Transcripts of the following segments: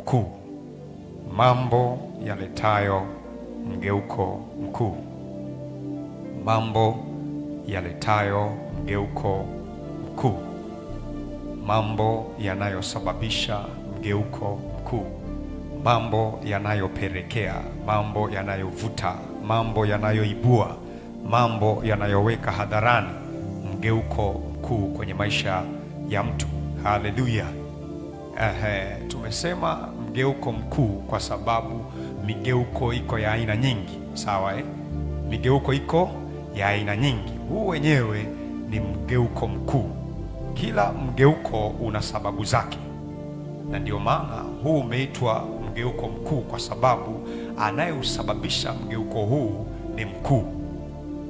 mkuu. Mambo yaletayo mgeuko mkuu. Mambo yaletayo mgeuko mkuu. Mambo yanayosababisha mgeuko mkuu. Mambo yanayopelekea, mambo yanayovuta, mambo yanayoibua, mambo yanayoweka hadharani mgeuko mkuu kwenye maisha ya mtu. Haleluya. Tumesema mgeuko mkuu kwa sababu migeuko iko ya aina nyingi, sawa Migeuko iko ya aina nyingi. Huu wenyewe ni mgeuko mkuu. Kila mgeuko una sababu zake, na ndio maana huu umeitwa mgeuko mkuu, kwa sababu anayeusababisha mgeuko huu ni mkuu.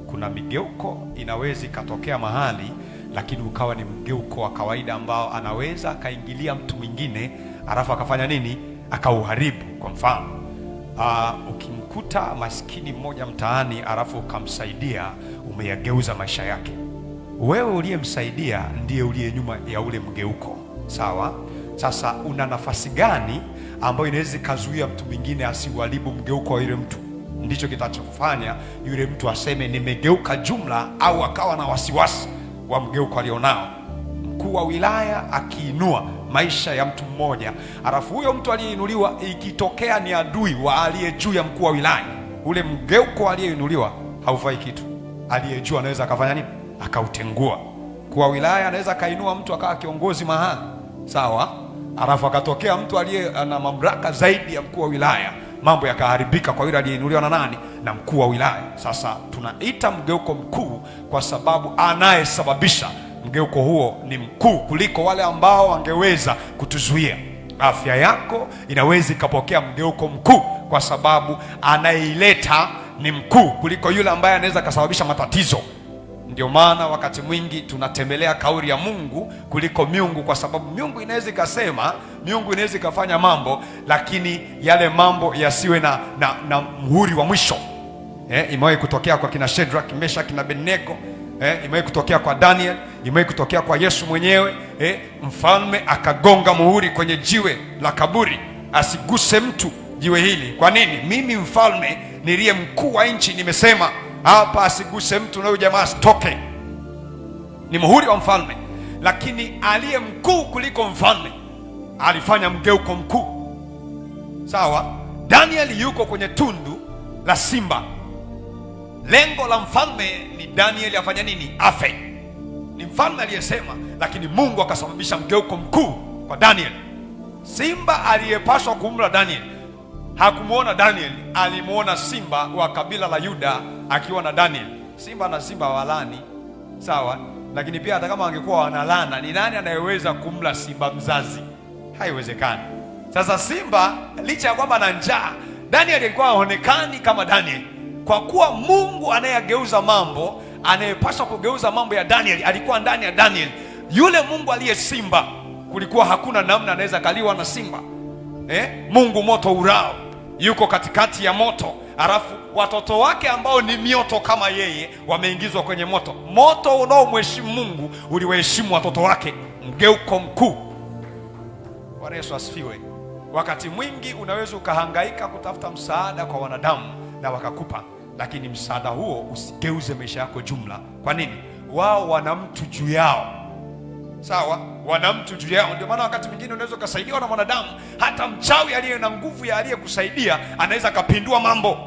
Kuna migeuko inaweza ikatokea mahali, lakini ukawa ni mgeuko wa kawaida ambao anaweza akaingilia mtu mwingine alafu akafanya nini? Akauharibu. Kwa mfano, ukimkuta maskini mmoja mtaani alafu ukamsaidia, umeyageuza maisha yake. Wewe uliyemsaidia ndiye uliye nyuma ya ule mgeuko, sawa? Sasa una nafasi gani ambayo inaweza ikazuia mtu mwingine asiuharibu mgeuko wa yule mtu? Ndicho kitachofanya yule mtu aseme nimegeuka jumla, au akawa na wasiwasi wa mgeuko alionao. Mkuu wa wilaya akiinua maisha ya mtu mmoja, alafu huyo mtu aliyeinuliwa ikitokea ni adui wa aliye juu ya mkuu wa wilaya, ule mgeuko aliyeinuliwa haufai kitu. Aliye juu anaweza akafanya nini? Akautengua. Mkuu wa wilaya anaweza kainua mtu akawa kiongozi mahali, sawa? Alafu akatokea mtu aliye na mamlaka zaidi ya mkuu wa wilaya, mambo yakaharibika kwa yule aliyeinuliwa na nani? Na mkuu wa wilaya. Sasa tunaita mgeuko mkuu kwa sababu anayesababisha mgeuko huo ni mkuu kuliko wale ambao wangeweza kutuzuia. Afya yako inaweza ikapokea mgeuko mkuu kwa sababu anayeileta ni mkuu kuliko yule ambaye anaweza kasababisha matatizo. Ndio maana wakati mwingi tunatembelea kauli ya Mungu kuliko miungu, kwa sababu miungu inaweza ikasema, miungu inaweza ikafanya mambo, lakini yale mambo yasiwe na muhuri wa mwisho. Imewahi kutokea kwa kina Shadrach, Meshach na Abednego. Imewahi kutokea kwa Daniel, imewahi kutokea kwa Yesu mwenyewe. Mfalme akagonga muhuri kwenye jiwe la kaburi, asiguse mtu jiwe hili. Kwa nini? Mimi mfalme niliye mkuu wa nchi nimesema hapa asiguse mtu, na huyo jamaa asitoke. Ni muhuri wa mfalme, lakini aliye mkuu kuliko mfalme alifanya mgeuko mkuu, sawa? Daniel yuko kwenye tundu la simba. Lengo la mfalme ni Daniel afanya nini? Afe. Ni mfalme aliyesema, lakini Mungu akasababisha mgeuko mkuu kwa Daniel. Simba aliyepaswa kumla Daniel hakumuona Daniel, alimuona simba wa kabila la Yuda akiwa na Daniel. Simba na simba walani, sawa? Lakini pia hata kama wangekuwa wanalana, ni nani anayeweza kumla simba mzazi? Haiwezekani. Sasa simba licha ya kwamba ana njaa, Daniel alikuwa haonekani kama Daniel. Kwa kuwa Mungu anayegeuza mambo, anayepaswa kugeuza mambo ya Daniel alikuwa ndani ya Daniel. Yule Mungu aliye simba, kulikuwa hakuna namna anaweza kaliwa na simba. Mungu moto urao yuko katikati ya moto, alafu watoto wake ambao ni mioto kama yeye wameingizwa kwenye moto. Moto unaomheshimu Mungu uliwaheshimu watoto wake. Mgeuko mkuu. Bwana Yesu asifiwe. Wakati mwingi unaweza ukahangaika kutafuta msaada kwa wanadamu na wakakupa, lakini msaada huo usigeuze maisha yako jumla. Kwa nini? Wao wana mtu juu yao, sawa? Wana mtu juu yao. Ndio maana wakati mwingine unaweza ukasaidiwa na mwanadamu, hata mchawi aliye na nguvu ya aliyekusaidia anaweza kapindua mambo,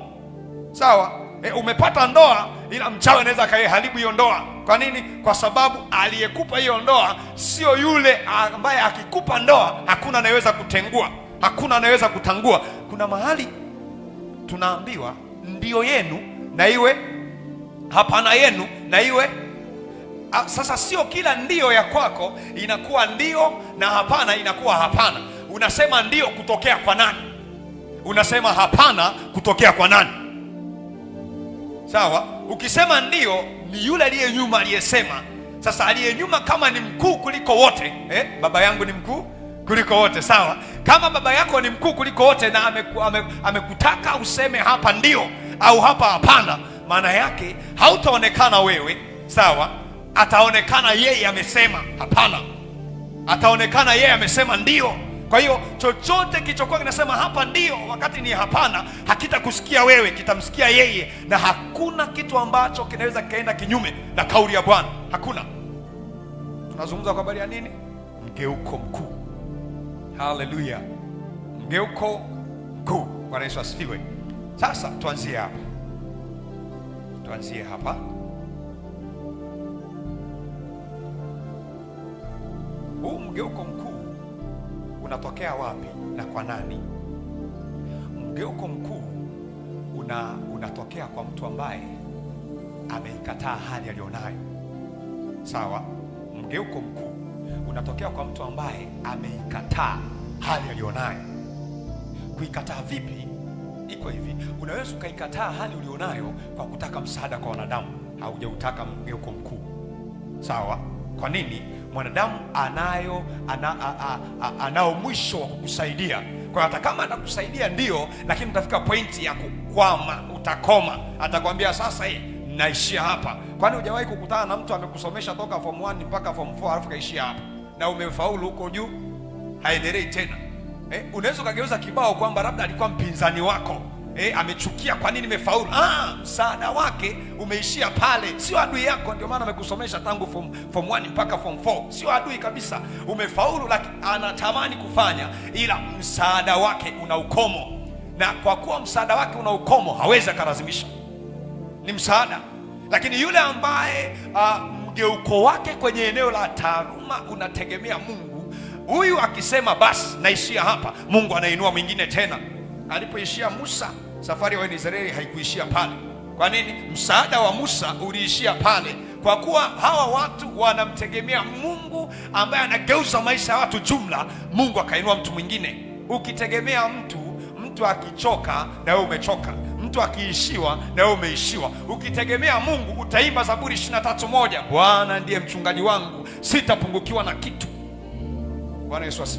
sawa? Umepata ndoa, ila mchawi anaweza kaiharibu hiyo ndoa. Kwa nini? Kwa sababu aliyekupa hiyo ndoa sio yule ambaye akikupa ndoa hakuna anayeweza kutengua, hakuna anayeweza kutangua. Kuna mahali tunaambiwa ndio yenu na iwe hapana yenu na iwe. Sasa sio kila ndio ya kwako inakuwa ndio na hapana inakuwa hapana. Unasema ndio kutokea kwa nani? Unasema hapana kutokea kwa nani? Sawa? Ukisema ndio, ni yule aliye nyuma aliyesema. Sasa aliye nyuma kama ni mkuu kuliko wote, baba yangu ni mkuu kuliko wote, sawa? Kama baba yako ni mkuu kuliko wote na amekutaka useme hapa ndio au hapa hapana, maana yake hautaonekana wewe, sawa? Ataonekana yeye amesema hapana, ataonekana yeye amesema ndio, Kwa hiyo chochote kilichokuwa kinasema hapa ndio wakati ni hapana, hakitakusikia wewe, kitamsikia yeye, na hakuna kitu ambacho kinaweza kikaenda kinyume na kauli ya Bwana. Hakuna. Tunazungumza kwa habari ya nini? Mgeuko mkuu. Haleluya, mgeuko mkuu. Bwana Yesu asifiwe. Sasa tuanzie hapa. Huu mgeuko mkuu unatokea wapi na kwa nani? Mgeuko mkuu unatokea kwa mtu ambaye ameikataa hali aliyonayo. Sawa? Mgeuko mkuu unatokea kwa mtu ambaye ameikataa hali aliyonayo. Kuikataa vipi? Iko hivi, unaweza ukaikataa hali ulionayo kwa kutaka msaada kwa wanadamu, haujautaka mgeuko mkuu. Sawa? Kwa nini? Mwanadamu anao mwisho wa kukusaidia. Kwa hata kama atakusaidia ndio, lakini utafika pointi ya kukwama, utakoma. Atakwambia sasa naishia hapa. Kwani hujawahi kukutana na mtu amekusomesha toka form 1 mpaka form 4 alafu kaishia hapa na umefaulu huko juu, haendelei tena? Unaweza ukageuza kibao kwamba labda alikuwa mpinzani wako, amechukia kwa nini nimefaulu. Msaada wake umeishia pale, sio adui yako. Ndio maana amekusomesha tangu form 1 mpaka form 4, sio adui kabisa. Umefaulu, lakini anatamani kufanya, ila msaada wake una ukomo, na kwa kuwa msaada wake una ukomo hawezi akalazimisha, ni msaada. Lakini yule ambaye mgeuko wake kwenye eneo la taaluma unategemea Mungu, huyu akisema basi naishia hapa, Mungu anainua mwingine tena. Alipoishia Musa, safari ya Israeli haikuishia pale. Kwa nini? Msaada wa Musa uliishia pale, kwa kuwa hawa watu wanamtegemea Mungu ambaye anageuza maisha ya watu jumla. Mungu akainua mtu mwingine. Ukitegemea mtu akichoka na wewe umechoka, mtu akiishiwa na wewe umeishiwa. Ukitegemea Mungu utaimba Zaburi 23:1, Bwana ndiye mchungaji wangu, sitapungukiwa na kitu. Bwana Yesu asifiwe.